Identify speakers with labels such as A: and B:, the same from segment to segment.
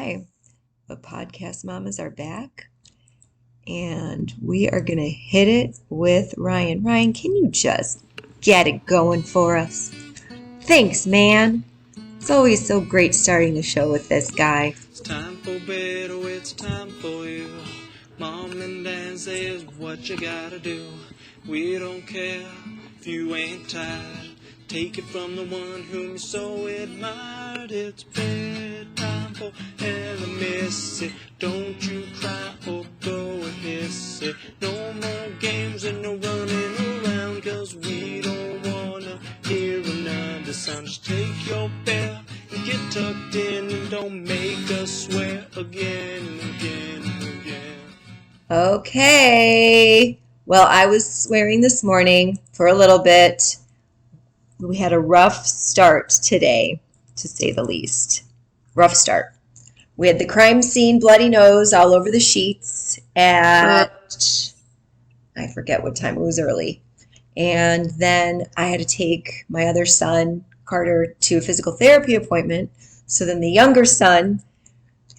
A: Hi, the podcast mamas are back, and we are going to hit it with Ryan. Ryan, can you just get it going for us? Thanks, man. It's always so great starting the show with this guy.
B: It's time for bed, oh, it's time for you. Mom and Dad says what you gotta do. We don't care if you ain't tired. Take it from the one whom you so admired. It's bedtime for Ella Missy. Don't you cry or go and hiss it. No more games and no running around, 'cause we don't wanna hear another sound. Just take your bear and get tucked in and don't make us swear again and again and again.
A: Okay. Well, I was swearing this morning for a little bit. We had a rough start today, to say the least. Rough start. We had the crime scene, bloody nose all over the sheets at, I forget what time, it was early. And then I had to take my other son, Carter, to a physical therapy appointment. So then the younger son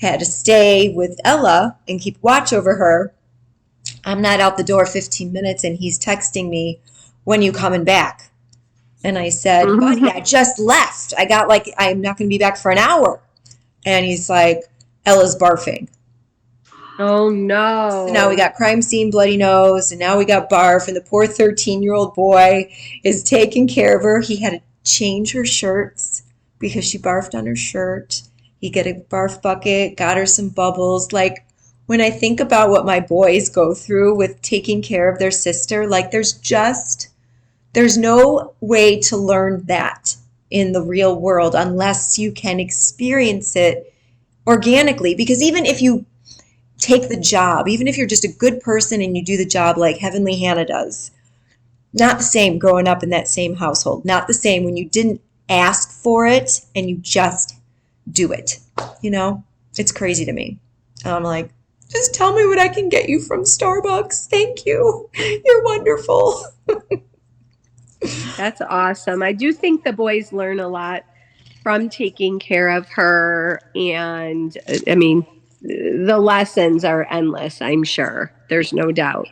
A: had to stay with Ella and keep watch over her. I'm not out the door 15 minutes and he's texting me, "When you coming back?" And I said, "Buddy, I just left. I'm not going to be back for an hour." And he's like, "Ella's barfing."
C: Oh, no.
A: So now we got crime scene, bloody nose, and now we got barf, and the poor 13-year-old boy is taking care of her. He had to change her shirts because she barfed on her shirt. He got a barf bucket, got her some bubbles. Like, when I think about what my boys go through with taking care of their sister, like, there's no way to learn that in the real world unless you can experience it organically. Because even if you take the job, even if you're just a good person and you do the job like Heavenly Hannah does, not the same growing up in that same household, not the same when you didn't ask for it and you just do it. You know, it's crazy to me. And I'm like, just tell me what I can get you from Starbucks. Thank you. You're wonderful.
C: That's awesome. I do think the boys learn a lot from taking care of her. And I mean, the lessons are endless, I'm sure. There's no doubt.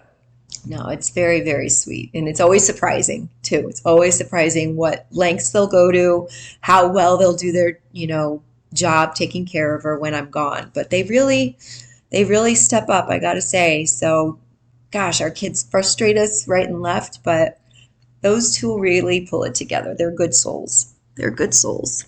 A: No, it's very, very sweet. And it's always surprising, too. It's always surprising what lengths they'll go to, how well they'll do their, job taking care of her when I'm gone. But they really step up, I gotta say. So, gosh, our kids frustrate us right and left, but those two really pull it together. They're good souls. They're good souls.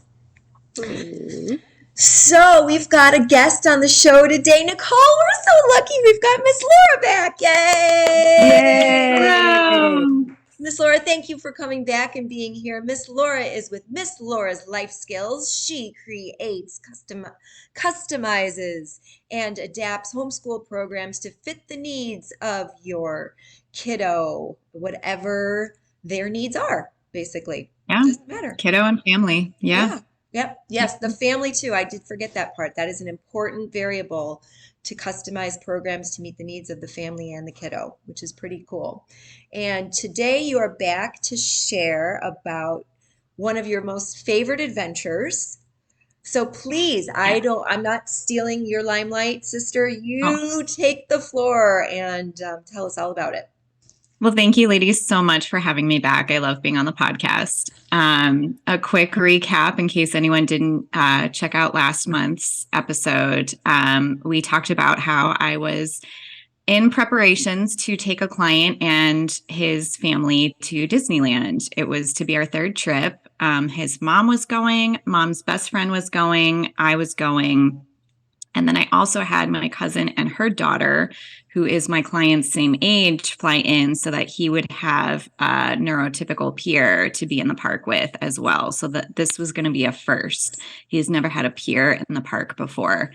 A: Mm-hmm. So we've got a guest on the show today. Nicole, we're so lucky we've got Miss Laura back. Yay!
C: Yay!
A: Miss Laura, thank you for coming back and being here. Miss Laura is with Miss Laura's Life Skills. She creates, customizes, and adapts homeschool programs to fit the needs of your kiddo, whatever their needs are, basically.
D: Yeah.
A: Doesn't matter.
D: Kiddo and family. Yeah.
A: Yep. Yes. The family too. I did forget that part. That is an important variable to customize programs to meet the needs of the family and the kiddo, which is pretty cool. And today you are back to share about one of your most favorite adventures. So please, I'm not stealing your limelight, sister. You take the floor and tell us all about it.
D: Well, thank you, ladies, so much for having me back. I love being on the podcast. A quick recap in case anyone didn't check out last month's episode. We talked about how I was in preparations to take a client and his family to Disneyland. It was to be our third trip. His mom was going, mom's best friend was going, I was going. And then I also had my cousin and her daughter, who is my client's same age, fly in so that he would have a neurotypical peer to be in the park with as well. So that this was going to be a first. He's never had a peer in the park before.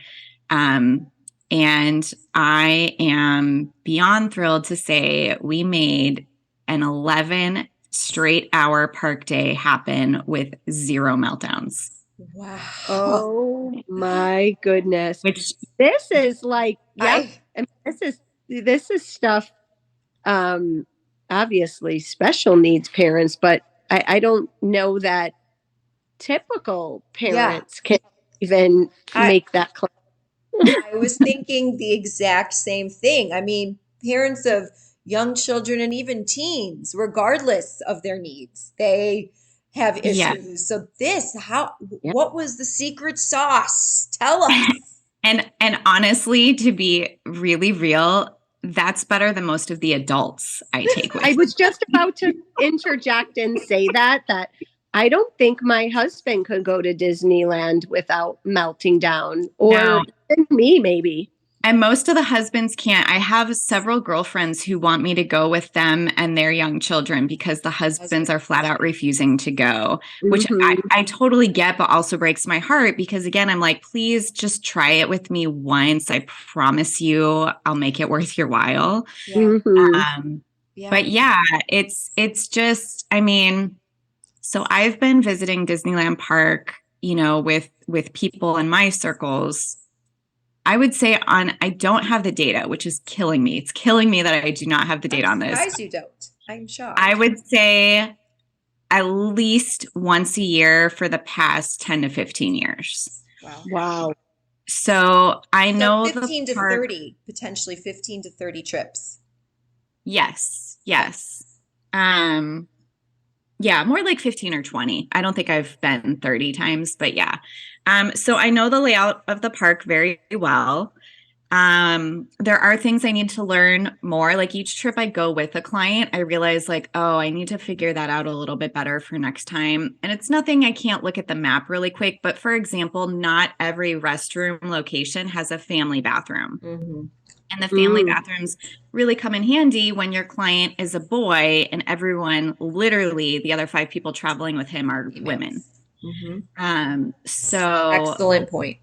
D: And I am beyond thrilled to say we made an 11 straight hour park day happen with 0 meltdowns.
A: Wow.
C: Oh my goodness.
D: Which
C: this is like,
A: yeah,
C: this is stuff, obviously special needs parents, but I don't know that typical parents can even make that claim.
A: I was thinking the exact same thing. I mean, parents of young children and even teens, regardless of their needs, they have
D: Yeah.
A: issues. So this,
C: Yeah.
A: what was the secret sauce? Tell us.
D: And honestly, to be really real, that's better than most of the adults I take with
C: I
D: me.
C: was just about to interject and say that I don't think my husband could go to Disneyland without melting down, or
D: No.
C: even me, maybe.
D: And most of the husbands can't. I have several girlfriends who want me to go with them and their young children because the husbands are flat out refusing to go, which
C: Mhm.
D: I totally get, but also breaks my heart because, again, I'm like, please just try it with me once. I promise you I'll make it worth your while.
A: Yeah.
C: Mhm.
D: But yeah, it's just, I mean, so I've been visiting Disneyland Park, with people in my circles. I would say I don't have the data, which is killing me. It's killing me that I do not have the data on
A: I'm
D: this.
A: surprised you don't. I'm shocked.
D: I would say at least once a year for the past 10 to 15 years.
A: Wow.
C: Wow.
D: So I
A: So
D: know
A: 15
D: the
A: to
D: park.
A: 30, potentially 15 to 30 trips.
D: Yes. Um, yeah, more like 15 or 20. I don't think I've been 30 times, but yeah. So I know the layout of the park very well. There are things I need to learn more. Like each trip I go with a client, I realize like, oh, I need to figure that out a little bit better for next time. And it's nothing I can't look at the map really quick. But for example, not every restroom location has a family bathroom.
A: Mm-hmm.
D: And the family bathrooms really come in handy when your client is a boy and everyone, literally the other 5 people traveling with him are women.
A: Mm-hmm.
D: So
A: Excellent point.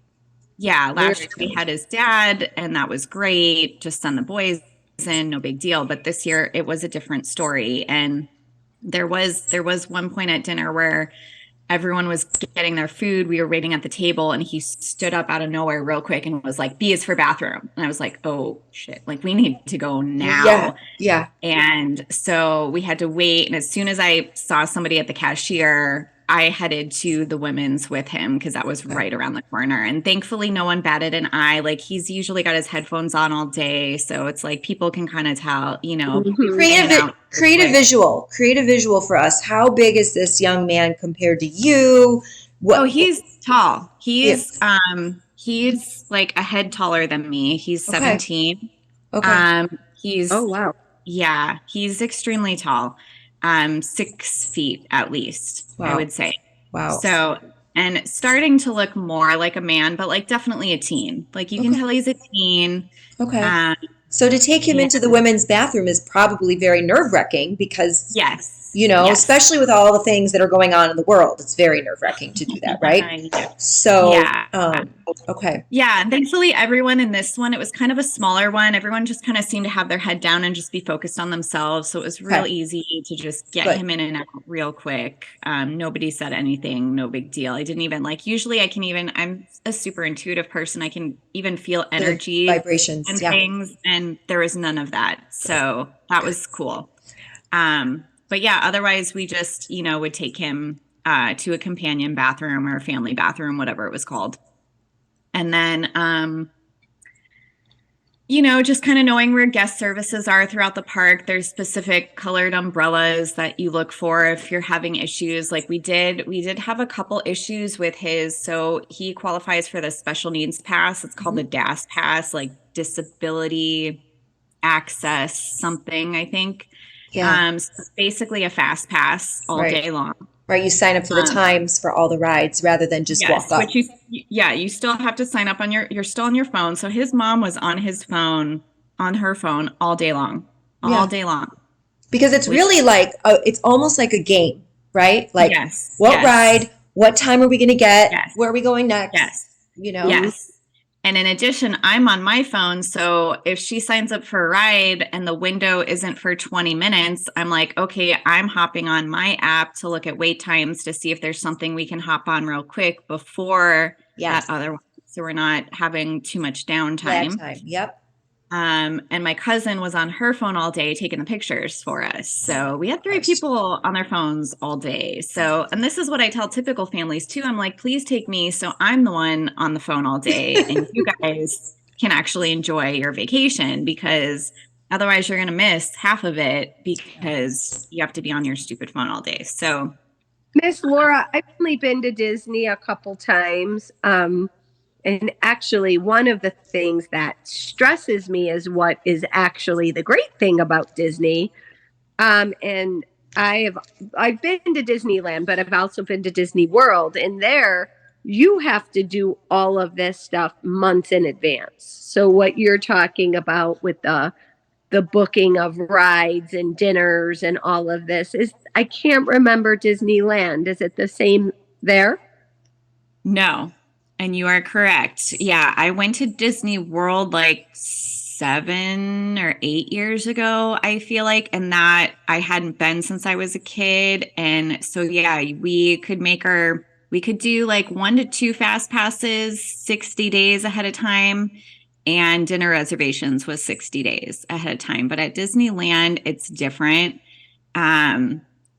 D: yeah, last
A: Very
D: year we
A: true.
D: had his dad and that was great. Just send the boys in, no big deal. But this year it was a different story. And there was one point at dinner where everyone was getting their food. We were waiting at the table and he stood up out of nowhere real quick and was like, B is for bathroom. And I was like, oh shit, like we need to go now.
A: Yeah.
D: And so we had to wait. And as soon as I saw somebody at the cashier, I headed to the women's with him because that was right around the corner. And thankfully, no one batted an eye. Like he's usually got his headphones on all day. So it's like people can kind of tell,
A: Create a visual for us. How big is this young man compared to you?
D: Oh, he's tall. He's like a head taller than me. He's 17.
A: Okay.
C: Oh, wow.
D: Yeah, he's extremely tall. 6 feet at least, I would say.
A: Wow.
D: So, and starting to look more like a man, but like definitely a teen. Like you can tell he's a teen.
A: Okay. So to take him into the women's bathroom is probably very nerve-wracking because, especially with all the things that are going on in the world, it's very nerve-wracking to do that, right? So, okay.
D: Yeah, and thankfully everyone in this one, it was kind of a smaller one. Everyone just kind of seemed to have their head down and just be focused on themselves. So it was real easy to just get him in and out real quick. Nobody said anything, no big deal. I didn't even usually I'm a super intuitive person. I can even feel energy,
A: vibrations,
D: and things, and there was none of that. So that was cool. But yeah, otherwise we just, would take him to a companion bathroom or a family bathroom, whatever it was called. And then, just kind of knowing where guest services are throughout the park. There's specific colored umbrellas that you look for if you're having issues. Like we did have a couple issues with his. So he qualifies for the special needs pass. It's called the DAS pass, like disability access something, I think.
A: Yeah.
D: So it's basically a fast pass all day long.
A: Right. You sign up for the times for all the rides rather than just walk up.
D: But you still have to sign up you're still on your phone. So his mom was on her phone all day long,
A: Because it's really like, it's almost like a game, right? Like what ride, what time are we going to get? Where are we going next?
D: Yes. And in addition, I'm on my phone. So if she signs up for a ride and the window isn't for 20 minutes, I'm like, okay, I'm hopping on my app to look at wait times to see if there's something we can hop on real quick before that other one. So we're not having too much downtime.
A: Yep.
D: And my cousin was on her phone all day taking the pictures for us. So we had 3 people on their phones all day. So, and this is what I tell typical families too. I'm like, please take me. So I'm the one on the phone all day and you guys can actually enjoy your vacation, because otherwise you're going to miss half of it because you have to be on your stupid phone all day. So
C: Miss Laura, I've only been to Disney a couple times. And actually, one of the things that stresses me is what is actually the great thing about Disney. And I've been to Disneyland, but I've also been to Disney World, and there you have to do all of this stuff months in advance. So what you're talking about with the booking of rides and dinners and all of this is, I can't remember Disneyland. Is it the same there?
D: no. And you are correct. Yeah, I went to Disney World like 7 or 8 years ago, I feel like, and that I hadn't been since I was a kid. And so, yeah, we could do like 1 to 2 fast passes 60 days ahead of time, and dinner reservations was 60 days ahead of time. But at Disneyland, it's different.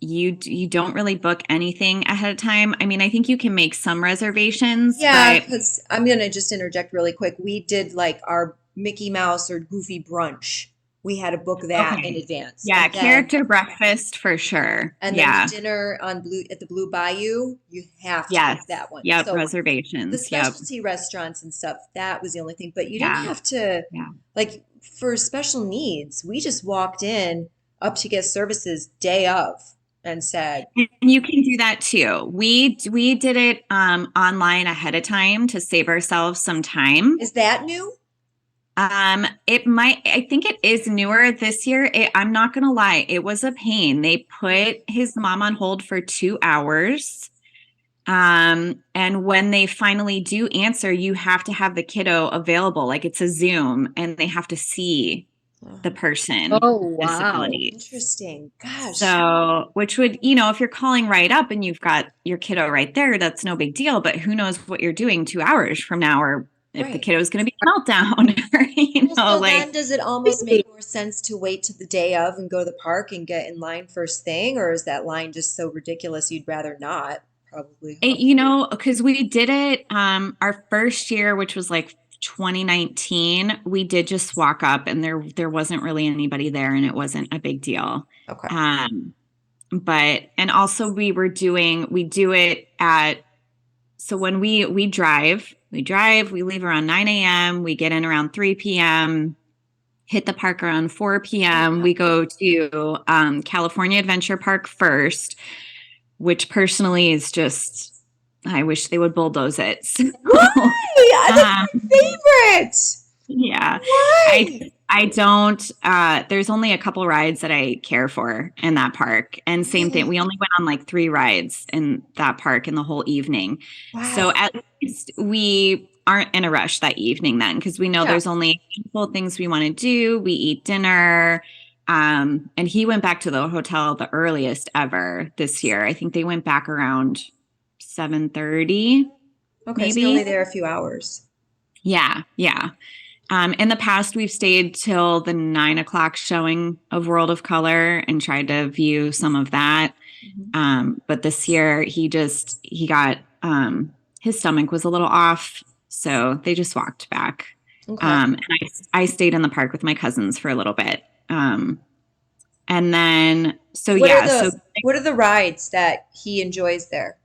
D: You don't really book anything ahead of time. I mean, I think you can make some reservations.
A: Yeah,
D: but
A: because I'm gonna just interject really quick. We did like our Mickey Mouse or Goofy brunch. We had to book that in
D: okay.
A: advance.
D: Yeah,
A: And then
D: character breakfast for sure.
A: and then
D: Yeah.
A: the dinner on Blue at the Blue Bayou, you have to book
D: Yes.
A: that one.
D: Yep.
A: So the
D: Reservations. Yep.
A: specialty restaurants and stuff, that was the only thing. But you didn't
D: Yeah.
A: have to,
D: Yeah.
A: like, for special needs, we just walked in up to get services day of and said,
D: And you can do that too. We did it online ahead of time to save ourselves some time.
A: is that new?
D: I think it is newer this year. I'm not gonna lie, it was a pain. They put his mom on hold for 2 hours. And when they finally do answer, you have to have the kiddo available. Like it's a Zoom and they have to see the person
C: Oh,
D: with
C: wow.
D: disabilities.
A: Interesting. Gosh.
D: So, which would, if you're calling right up and you've got your kiddo right there, that's no big deal. But who knows what you're doing 2 hours from now, or if the
A: Right.
D: kiddo is going to be a meltdown, or,
A: Well, so
D: like,
A: then does it almost make more sense to wait to the day of and go to the park and get in line first thing, or is that line just so ridiculous you'd rather not? Probably.
D: because we did it our first year, which was like 2019, we did just walk up and there wasn't really anybody there and it wasn't a big deal.
A: Okay.
D: But and also we do it at, so when we drive, we leave around 9 a.m., we get in around 3 p.m., hit the park around 4 p.m. We go to California Adventure Park first, which personally is just, I wish they would bulldoze it. So,
A: Why? That's my favorite.
D: yeah.
A: Why?
D: I don't, there's only a couple rides that I care for in that park. And same thing, we only went on like 3 rides in that park in the whole evening. So
A: Wow.
D: at least we aren't in a rush that evening then, because we know
A: Yeah.
D: there's only a handful of things we want to do. We eat dinner. And he went back to the hotel the earliest ever this year. I think they went back around 7:30.
A: Okay, so
D: maybe.
A: you're only there a few hours.
D: Yeah. In the past, we've stayed till the 9 o'clock showing of World of Color and tried to view some of that. But this year he got, his stomach was a little off. So they just walked back.
A: Okay.
D: And I stayed in the park with my cousins for a little bit. And then, so
A: What
D: yeah,
A: are
D: so
A: what are the rides that he enjoys there?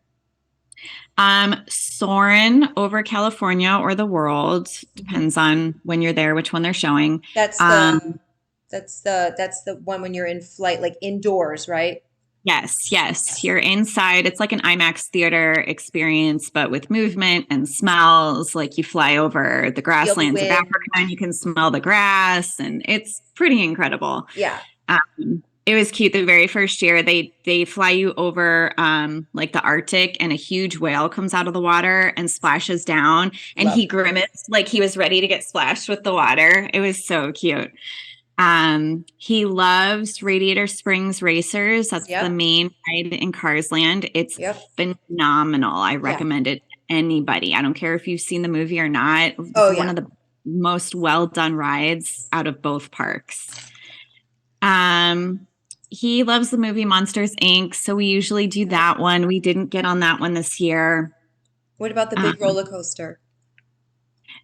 D: Soarin' over California or the world, depends on when you're there, which one they're showing.
A: That's the that's the one when you're in flight, like indoors, right?
D: Yes. You're inside. It's like an IMAX theater experience, but with movement and smells. Like you fly over the grasslands of
A: wind.
D: Africa and you can smell the grass, and it's pretty incredible.
A: Yeah.
D: It was cute. The very first year, they fly you over like the Arctic, and a huge whale comes out of the water and splashes down, and he grimaced like he was ready to get splashed with the water. It was so cute. He loves Radiator Springs Racers. That's the main ride in Cars Land. It's phenomenal. I recommend it to anybody. I don't care if you've seen the movie or not.
A: Oh,
D: One of the most well done rides out of both parks. He loves the movie Monsters Inc., so we usually do that one. We didn't get on that one this year.
A: What about the big roller coaster?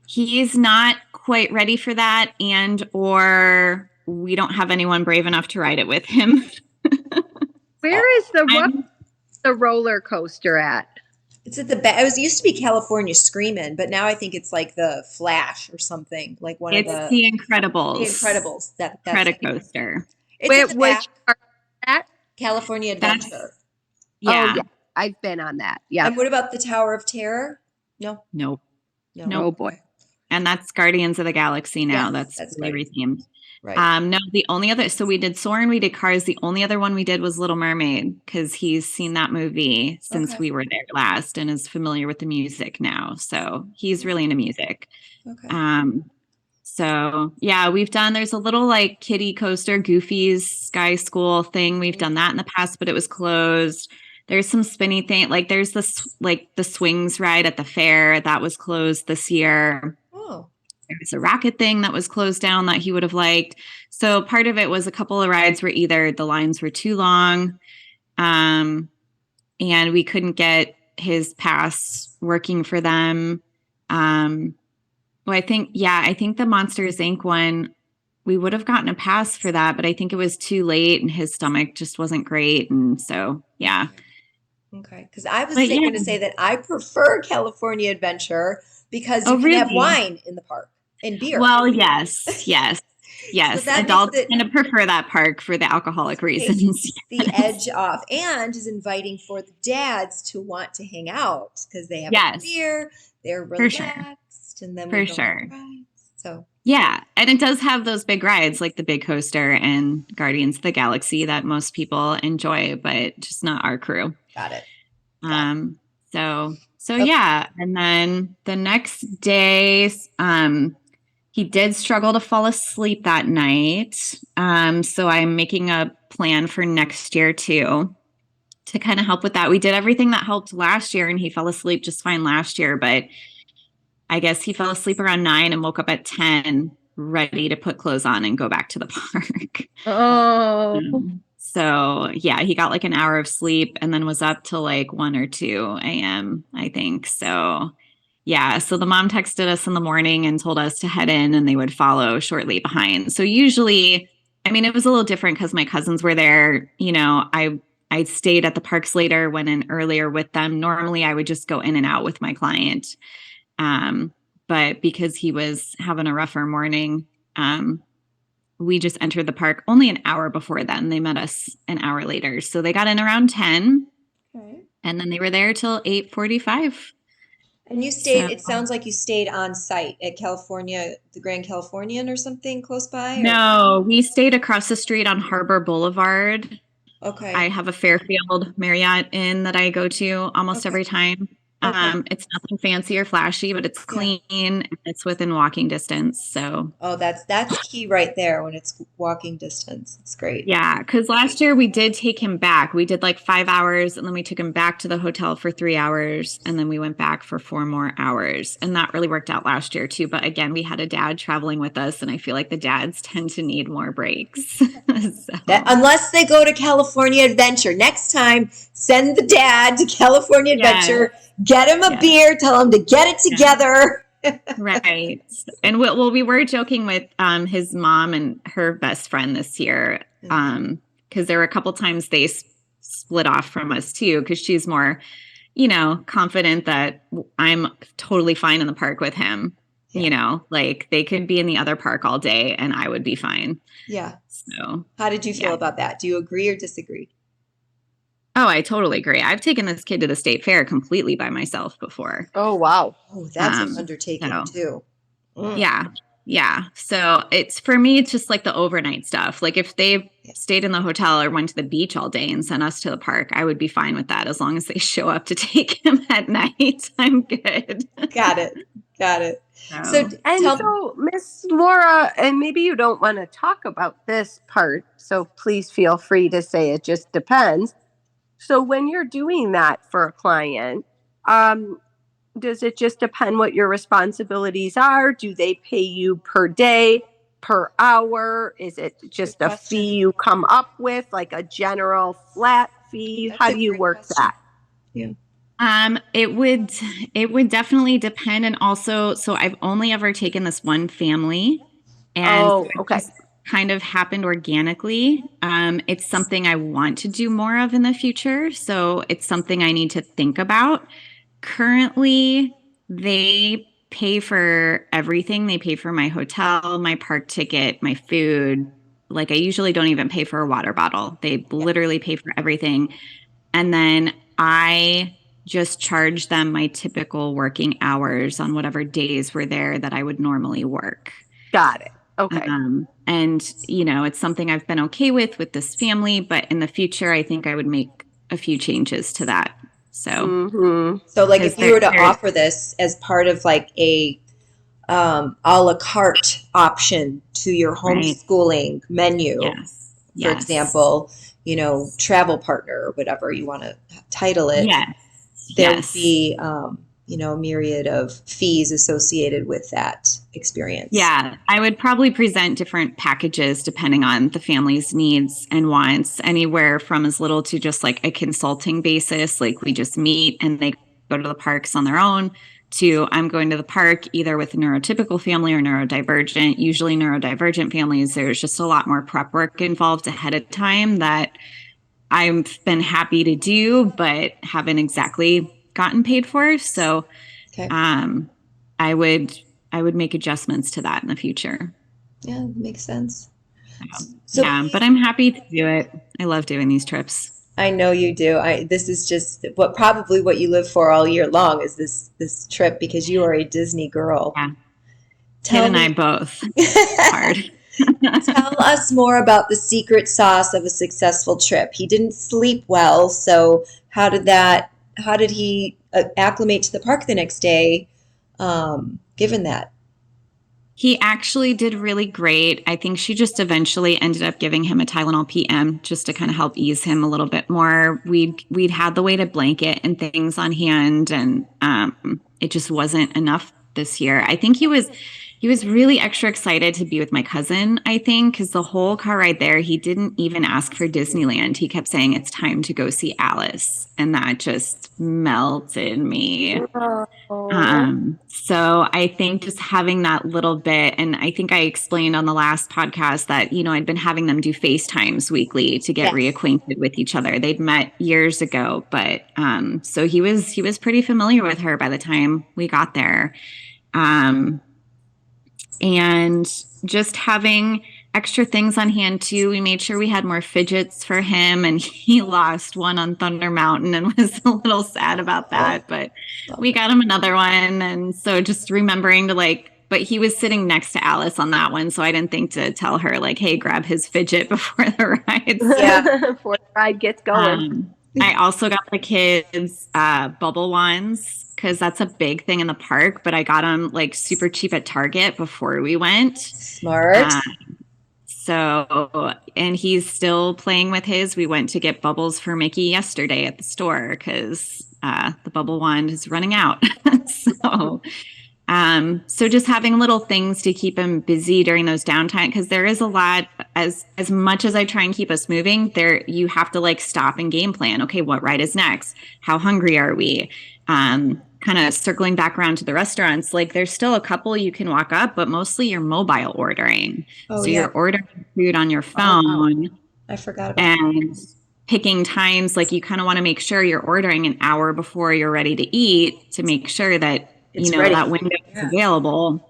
D: He's not quite ready for that, and or we don't have anyone brave enough to ride it with him.
C: Where is the roller coaster at?
A: It's at the back. It used to be California Screamin', but now I think it's like the Flash or something, like one
D: It's
A: of
D: the Incredibles.
A: The Incredibles. That's
D: credit coaster.
A: It's at the
C: Which
A: back.
C: At?
A: California Adventure.
D: Yeah.
C: Oh, yeah. I've been on that. Yeah.
A: And what about the Tower of Terror? No.
D: Nope.
C: Oh boy.
D: And that's Guardians of the Galaxy now.
A: Yes,
D: that's
A: right.
D: really rethemed.
A: Right.
D: No, the only other, so we did Soarin', we did Cars. The only other one we did was Little Mermaid because he's seen that movie since we were there last and is familiar with the music now. So he's really into music.
A: Okay.
D: So yeah, there's a little like kiddie coaster, Goofy's Sky School thing. We've done that in the past, but it was closed. There's some spinny thing, like there's this, like the swings ride at the fair that was closed this year.
A: Oh.
D: There's a rocket thing that was closed down that he would have liked. So part of it was a couple of rides where either the lines were too long, and we couldn't get his pass working for them. Well, I think the Monsters Inc. one, we would have gotten a pass for that, but I think it was too late and his stomach just wasn't great. And so, yeah.
A: Okay. Because I was going to say that I prefer California Adventure because you can have wine in the park and beer.
D: Well, yes. So adults tend to prefer that park for the alcoholic reasons.
A: The edge off and is inviting for the dads to want to hang out because they have a beer, they're relaxed, and then we go on rides. So
D: yeah, and it does have those big rides like the big coaster and Guardians of the Galaxy that most people enjoy, but just not our crew.
A: Got it.
D: So yeah, and then the next day, he did struggle to fall asleep that night. So I'm making a plan for next year too, to kind of help with that. We did everything that helped last year and he fell asleep just fine last year, but I guess he fell asleep around 9 and woke up at 10, ready to put clothes on and go back to the park.
C: Oh.
D: So yeah, he got like an hour of sleep and then was up till like 1 or 2 a.m., I think. So yeah, so the mom texted us in the morning and told us to head in and they would follow shortly behind. So usually, I mean, it was a little different because my cousins were there. You know, I stayed at the parks later, went in earlier with them. Normally I would just go in and out with my client. But because he was having a rougher morning, we just entered the park only an hour before then. They met us an hour later. So they got in around 10 and then they were there till 8:45.
A: And you stayed, it sounds like you stayed on site at California, the Grand Californian or something close by? Or?
D: No, we stayed across the street on Harbor Boulevard.
A: Okay.
D: I have a Fairfield Marriott Inn that I go to almost every time. It's nothing fancy or flashy, but it's clean and it's within walking distance. So
A: that's key right there when it's walking distance. It's great.
D: Yeah, because last year we did take him back. We did like 5 hours and then we took him back to the hotel for 3 hours and then we went back for 4 more hours. And that really worked out last year too. But again, we had a dad traveling with us and I feel like the dads tend to need more breaks.
A: Unless they go to California Adventure. Next time, send the dad to California Adventure. Get him a beer. Tell him to get it together.
D: Right. And we were joking with his mom and her best friend this year because there were a couple times they split off from us too because she's more, confident that I'm totally fine in the park with him. Like they could be in the other park all day and I would be fine.
A: Yeah.
D: So
A: how did you feel about that? Do you agree or disagree?
D: Oh, I totally agree. I've taken this kid to the state fair completely by myself before.
C: Oh, wow.
A: Oh, that's an undertaking too.
D: Mm. Yeah. So for me, it's just like the overnight stuff. Like if they stayed in the hotel or went to the beach all day and sent us to the park, I would be fine with that as long as they show up to take him at night. I'm good.
A: Got it. So
C: Miss Laura, and maybe you don't want to talk about this part, so please feel free to say it just depends. So when you're doing that for a client, does it just depend what your responsibilities are? Do they pay you per day, per hour? Is it just
A: Good
C: a
A: question.
C: fee you come up with, like a general flat fee?
A: That's
C: How
A: a
C: do you
A: great
C: work
A: question.
C: that?
A: Yeah.
D: It would definitely depend. And also, so I've only ever taken this one family, and so it
C: Okay.
D: just kind of happened organically. It's something I want to do more of in the future. So it's something I need to think about. Currently, they pay for everything. They pay for my hotel, my park ticket, my food. Like I usually don't even pay for a water bottle. They literally pay for everything. And then I just charge them my typical working hours on whatever days were there that I would normally work.
C: Got it. Okay.
D: And, it's something I've been okay with this family, but in the future, I think I would make a few changes to that. So,
A: So like
D: because
A: if you were to
D: they're
A: offer this as part of like a a la carte option to your
D: right.
A: homeschooling menu,
D: Yes.
A: for
D: Yes.
A: example, travel partner or whatever you want to title it,
D: Yes.
A: there would
D: Yes.
A: be, a myriad of fees associated with that experience.
D: Yeah, I would probably present different packages depending on the family's needs and wants, anywhere from as little to just like a consulting basis, like we just meet and they go to the parks on their own, to I'm going to the park either with a neurotypical family or neurodivergent. Usually neurodivergent families, there's just a lot more prep work involved ahead of time that I've been happy to do, but haven't exactly gotten paid for. So
A: Okay.
D: I would make adjustments to that in the future.
A: Yeah, makes sense.
D: So, yeah, but I'm happy to do it. I love doing these trips.
A: I know you do. This is just what you live for all year long is this trip because you are a Disney girl.
D: Yeah. Kid and I both. Hard.
A: Tell us more about the secret sauce of a successful trip. He didn't sleep well, so how did he acclimate to the park the next day, given that?
D: He actually did really great. I think she just eventually ended up giving him a Tylenol PM just to kind of help ease him a little bit more. We'd had the weighted blanket and things on hand, and it just wasn't enough this year. I think he was really extra excited to be with my cousin, I think, because the whole car ride there, he didn't even ask for Disneyland. He kept saying it's time to go see Alice. And that just melted me. So I think just having that little bit, and I think I explained on the last podcast that, I'd been having them do FaceTimes weekly to get reacquainted with each other. They'd met years ago, but so he was pretty familiar with her by the time we got there. And just having extra things on hand too. We made sure we had more fidgets for him, and he lost one on Thunder Mountain and was a little sad about that, but we got him another one. And so just remembering to but he was sitting next to Alice on that one, so I didn't think to tell her hey, grab his fidget before the ride.
C: Before the ride gets going.
D: I also got the kids bubble wands because that's a big thing in the park, but I got them super cheap at Target before we went.
A: Smart.
D: So, and he's still playing with his. We went to get bubbles for Mickey yesterday at the store because the bubble wand is running out. So just having little things to keep him busy during those downtime, because there is a lot, as much as I try and keep us moving, there you have to stop and game plan. Okay, what ride is next? How hungry are we? Kind of circling back around to the restaurants, there's still a couple you can walk up, but mostly you're mobile ordering. You're ordering food on your phone.
A: I forgot about
D: and that. Picking times, you kind of want to make sure you're ordering an hour before you're ready to eat to make sure that that window is available.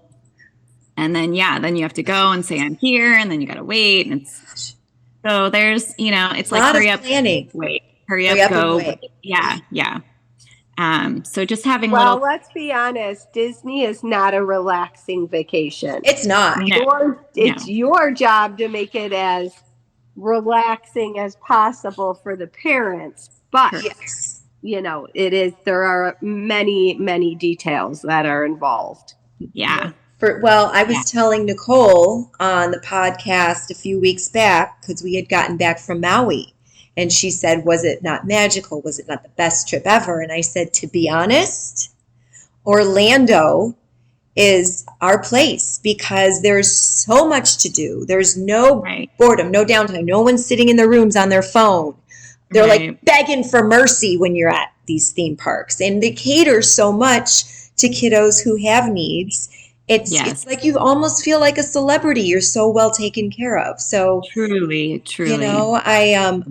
D: And then then you have to go and say I'm here, and then you got to wait, and so there's it's hurry up,
A: planning.
D: Wait, hurry up, go. Yeah. So just having
C: let's be honest, Disney is not a relaxing vacation.
A: It's not.
C: It's your job to make it as relaxing as possible for the parents. But it is, there are many details that are involved.
D: Yeah.
A: I was telling Nicole on the podcast a few weeks back, because we had gotten back from Maui, and she said, was it not magical? Was it not the best trip ever? And I said, to be honest, Orlando is our place because there's so much to do. There's no boredom, no downtime. No one's sitting in their rooms on their phone. They're like begging for mercy when you're at these theme parks. And they cater so much to kiddos who have needs. It's like you almost feel like a celebrity. You're so well taken care of. So
D: truly.
A: You know,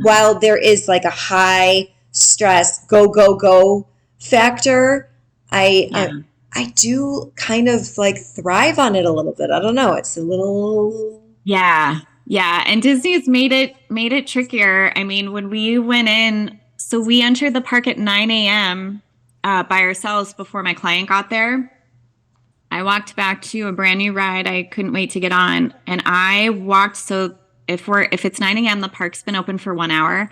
A: while there is like a high stress, go factor, I do kind of like thrive on it a little bit. I don't know. It's a little.
D: Yeah. And Disney's made it trickier. I mean, when we went in, so we entered the park at 9 a.m. By ourselves before my client got there. I walked back to a brand new ride I couldn't wait to get on. And I walked, so if it's 9 a.m., the park's been open for 1 hour.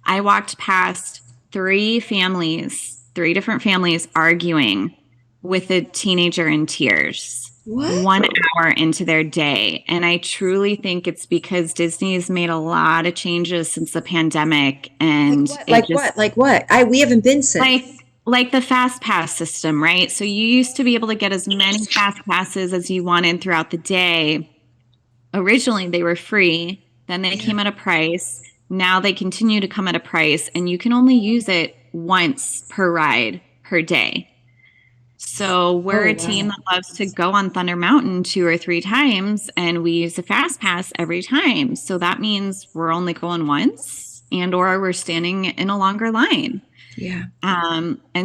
D: I walked past three different families arguing with a teenager in tears.
A: What?
D: 1 hour into their day. And I truly think it's because Disney has made a lot of changes since the pandemic. And
A: Like what? We haven't been since.
D: Like the fast pass system, right? So you used to be able to get as many fast passes as you wanted throughout the day. Originally, they were free. Then they came at a price. Now they continue to come at a price, and you can only use it once per ride per day. So we're a team that loves to go on Thunder Mountain 2 or 3 times, and we use a fast pass every time. So that means we're only going once, and or we're standing in a longer line.
A: Yeah.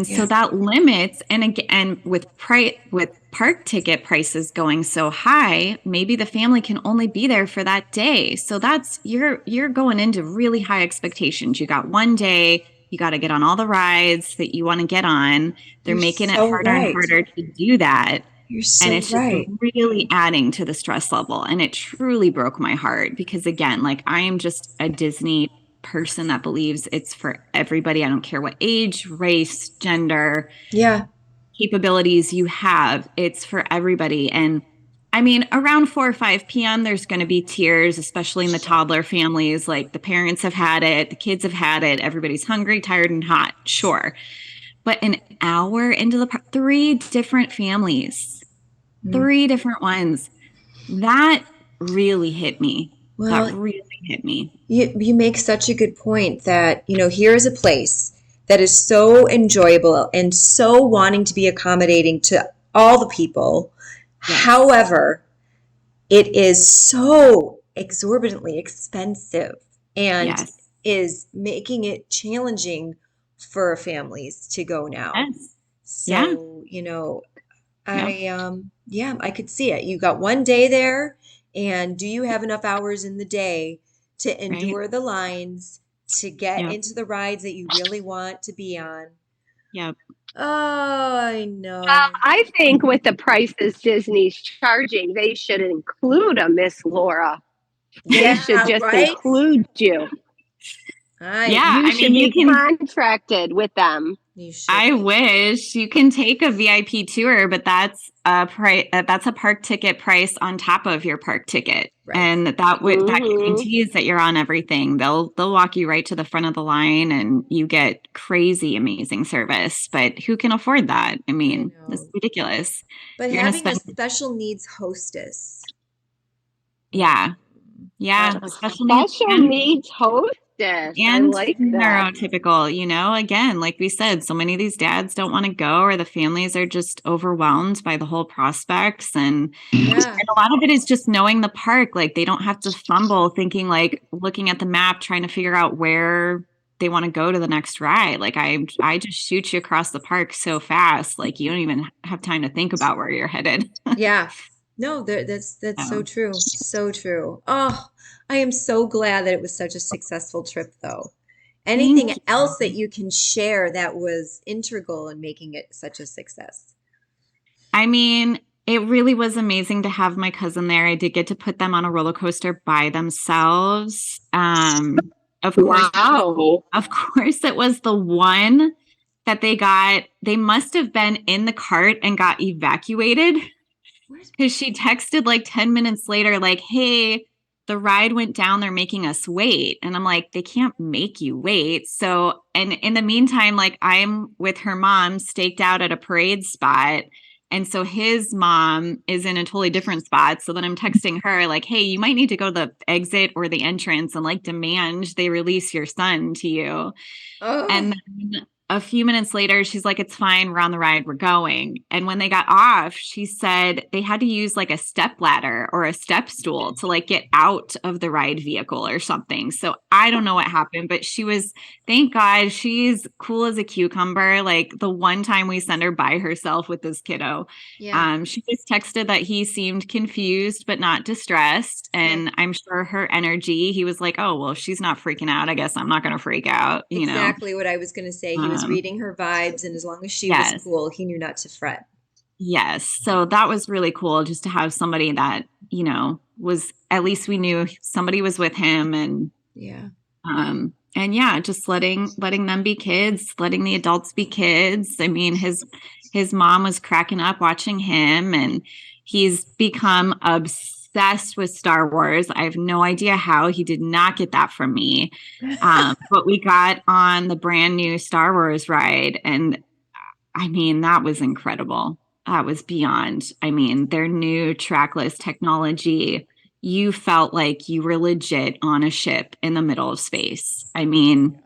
D: So that limits, and again, with park ticket prices going so high, maybe the family can only be there for that day. So that's, you're going into really high expectations. You got 1 day, you got to get on all the rides that you want to get on. They're making it harder and harder to do that.
A: You're so
D: and it's just really adding to the stress level. And it truly broke my heart because again, like I am just a Disney person that believes it's for everybody. I don't care what age, race, gender, capabilities you have. It's for everybody. And I mean, around 4 or 5 p.m., there's going to be tears, especially in the toddler families. Like the parents have had it, the kids have had it. Everybody's hungry, tired, and hot. Sure. But an hour into the park, 3 different families, 3 different ones. That really hit me.
A: Well,
D: that really hit me.
A: You make such a good point that, you know, here is a place that is so enjoyable and so wanting to be accommodating to all the people. Yes. However, it is so exorbitantly expensive and is making it challenging for families to go now.
D: Yes.
A: So, you know, I could see it. You got 1 day there. And do you have enough hours in the day to endure the lines, to get into the rides that you really want to be on?
D: Yep.
A: Oh, I know.
C: I think with the prices Disney's charging, they should include a Miss Laura. They should just include you. You should be contracted with them.
D: I wish. You can take a VIP tour, but that's a park ticket price on top of your park ticket, and that guarantees that you're on everything. They'll walk you right to the front of the line, and you get crazy amazing service. But who can afford that? I mean, it's ridiculous.
A: But you're having a special needs hostess.
D: Yeah,
C: special needs host.
D: And
C: like
D: neurotypical, you know, again, like we said, so many of these dads don't want to go, or the families are just overwhelmed by the whole prospects. And a lot of it is just knowing the park. Like they don't have to fumble thinking, like looking at the map, trying to figure out where they want to go to the next ride. Like I just shoot you across the park so fast. Like you don't even have time to think about where you're headed.
A: No, that's so true. So true. Oh, I am so glad that it was such a successful trip, though. Anything else that you can share that was integral in making it such a success?
D: I mean, it really was amazing to have my cousin there. I did get to put them on a roller coaster by themselves. Of course, it was the one that they must have been in the cart and got evacuated. Because she texted like 10 minutes later, like, hey, the ride went down, they're making us wait. And I'm like, they can't make you wait. So, and in the meantime, like I'm with her mom staked out at a parade spot. And so his mom is in a totally different spot. So then I'm texting her like, hey, you might need to go to the exit or the entrance and like demand they release your son to you.
A: Oh,
D: And then a few minutes later, she's like, it's fine. We're on the ride. We're going. And when they got off, she said they had to use like a step ladder or a step stool to like get out of the ride vehicle or something. So I don't know what happened, but she was, thank God, she's cool as a cucumber. Like the one time we sent her by herself with this kiddo,
A: yeah.
D: she just texted that he seemed confused but not distressed. And I'm sure her energy, he was like, oh, well, if she's not freaking out, I guess I'm not going to freak out, you know?
A: Exactly what I was going to say. He was reading her vibes, and as long as she was
D: Yes.
A: cool, he knew not to fret.
D: Yes. So that was really cool just to have somebody that, you know, was at least we knew somebody was with him
A: Yeah.
D: and yeah, just letting them be kids, letting the adults be kids. I mean, his mom was cracking up watching him and he's become obsessed with Star Wars. I have no idea how he did not get that from me. But we got on the brand new Star Wars ride and I mean, that was incredible. That was beyond. I mean, their new trackless technology, you felt like you were legit on a ship in the middle of space. I mean,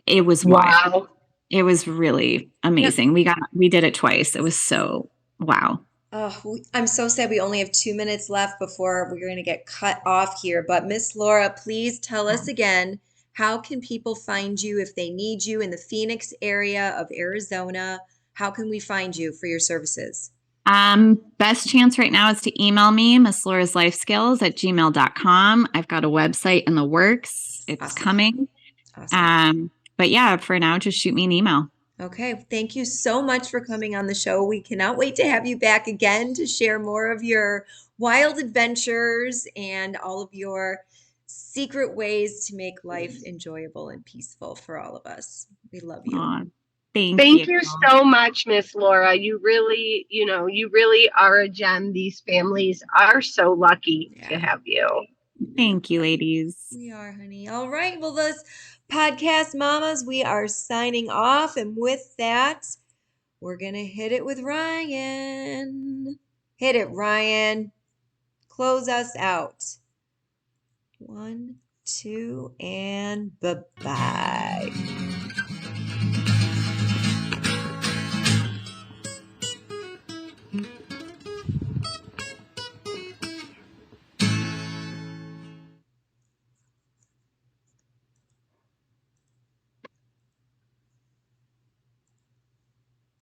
D: it was wild.
C: Wow.
D: It was really amazing. We did it twice. It was so wow.
A: Oh, I'm so sad we only have 2 minutes left before we're going to get cut off here. But Miss Laura, please tell us again, how can people find you if they need you in the Phoenix area of Arizona? How can we find you for your services?
D: Best chance right now is to email me, misslauraslifeskills@gmail.com. I've got a website in the works. It's
A: Awesome.
D: coming.
A: Awesome.
D: But yeah, for now, just shoot me an email.
A: Okay, thank you so much for coming on the show. We cannot wait to have you back again to share more of your wild adventures and all of your secret ways to make life enjoyable and peaceful for all of us. We love you.
D: Aw, thank
C: Thank
D: you.
C: you so much, Miss Laura. You really, you really are a gem. These families are so lucky to have you.
D: Thank you, ladies.
A: We are, honey. All right. Well, those podcast mamas, we are signing off. And with that, we're going to hit it with Ryan. Hit it, Ryan. Close us out. 1, 2, and bye-bye.